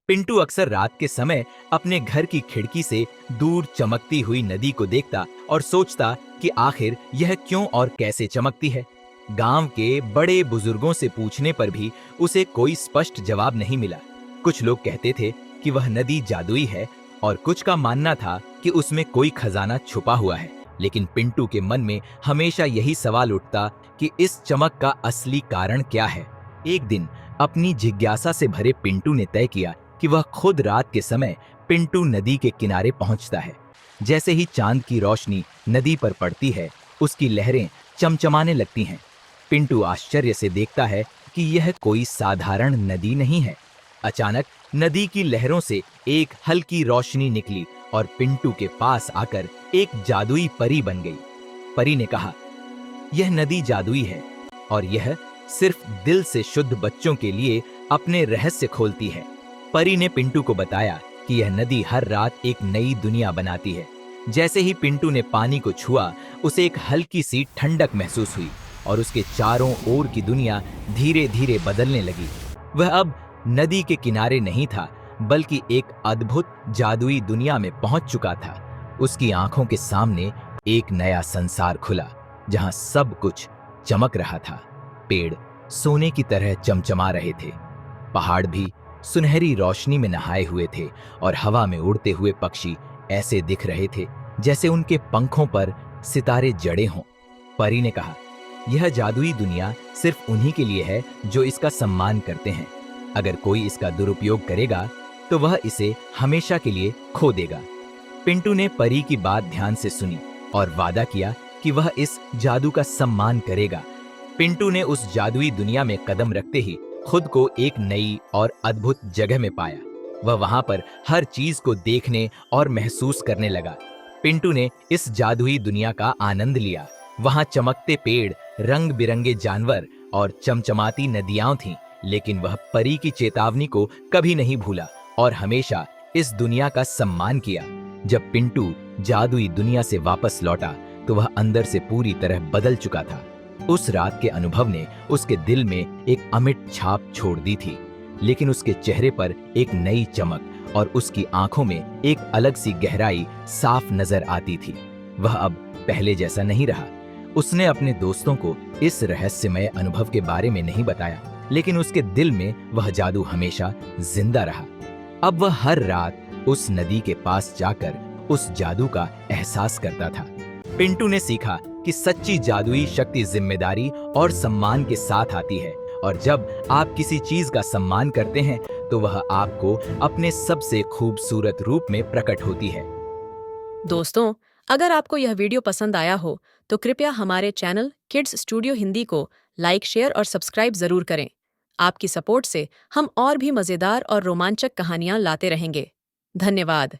पिंटू अक्सर रात के समय अपने घर की खिड़की से दूर चमकती हुई नदी को देखता और सोचता कि आखिर यह क्यों और कैसे चमकती है। गांव के बड़े बुजुर्गों से पूछने पर भी उसे कोई स्पष्ट जवाब नहीं मिला। कुछ लोग कहते थे कि वह नदी जादुई है और कुछ का मानना था कि उसमें कोई खजाना छुपा हुआ है। लेकिन पिंटू के मन में हमेशा यही सवाल उठता कि इस चमक का असली कारण क्या है। एक दिन अपनी जिज्ञासा से भरे पिंटू ने तय किया कि वह खुद रात के समय पिंटू नदी के किनारे पहुंचता है। जैसे ही चांद की रोशनी नदी पर पड़ती है, उसकी लहरें चमचमाने लगती हैं। पिंटू आश्चर्य से देखता है कि यह कोई साधारण नदी नहीं है। अचानक नदी की लहरों से एक हल्की रोशनी निकली और पिंटू के पास आकर एक जादुई परी बन गई। परी ने कहा, यह नदी जादुई है और यह सिर्फ दिल से शुद्ध बच्चों के लिए अपने रहस्य खोलती है। परी ने पिंटू को बताया कि यह नदी हर रात एक नई दुनिया बनाती है। जैसे ही पिंटू ने पानी को छुआ, उसे एक हल्की सी ठंडक महसूस हुई और उसके चारों ओर की दुनिया धीरे धीरे बदलने लगी। वह अब नदी के किनारे नहीं था, बल्कि एक अद्भुत जादुई दुनिया में पहुंच चुका था। उसकी आंखों के सामने एक नया संसार खुला, जहां सब कुछ चमक रहा था। पेड़ सोने की तरह चमचमा रहे थे, पहाड़ भी सुनहरी रोशनी में नहाए हुए थे और हवा में उड़ते हुए पक्षी ऐसे दिख रहे थे जैसे उनके पंखों पर सितारे जड़े हों। परी ने कहा, यह जादुई दुनिया सिर्फ उन्हीं के लिए है जो इसका सम्मान करते हैं। अगर कोई इसका दुरुपयोग करेगा तो वह इसे हमेशा के लिए खो देगा। पिंटू ने परी की बात ध्यान से सुनी और वादा किया कि वह इस जादू का सम्मान करेगा। पिंटू ने उस जादुई दुनिया में कदम रखते ही खुद को एक नई और अद्भुत जगह में पाया। वह वहां पर हर चीज को देखने और महसूस करने लगा। पिंटू ने इस जादुई दुनिया का आनंद लिया। वहां चमकते पेड़, रंग बिरंगे जानवर और चमचमाती नदियां थीं, लेकिन वह परी की चेतावनी को कभी नहीं भूला और हमेशा इस दुनिया का सम्मान किया। जब पिंटू जादुई दुनिया से वापस लौटा तो वह अंदर से पूरी तरह बदल चुका था। उस रात के अनुभव ने उसके दिल में एक अमिट छाप छोड़ दी थी, लेकिन उसके चेहरे पर एक नई चमक और उसकी आंखों में एक अलग सी गहराई साफ नजर आती थी। वह अब पहले जैसा नहीं रहा। उसने अपने दोस्तों को इस रहस्यमय अनुभव के बारे में नहीं बताया, लेकिन उसके दिल में वह जादू हमेशा जिंदा रहा। अब वह हर रात उस नदी के पास जाकर उस जादू का एहसास करता था। पिंटू ने सीखा कि सच्ची जादुई शक्ति जिम्मेदारी और सम्मान के साथ आती है, और जब आप किसी चीज का सम्मान करते हैं तो वह आपको अपने सबसे खूबसूरत रूप में प्रकट होती है। दोस्तों, अगर आपको यह वीडियो पसंद आया हो तो कृपया हमारे चैनल किड्स स्टूडियो हिंदी को लाइक, शेयर और सब्सक्राइब जरूर करें। आपकी सपोर्ट से हम और भी मजेदार और रोमांचक कहानियां लाते रहेंगे। धन्यवाद।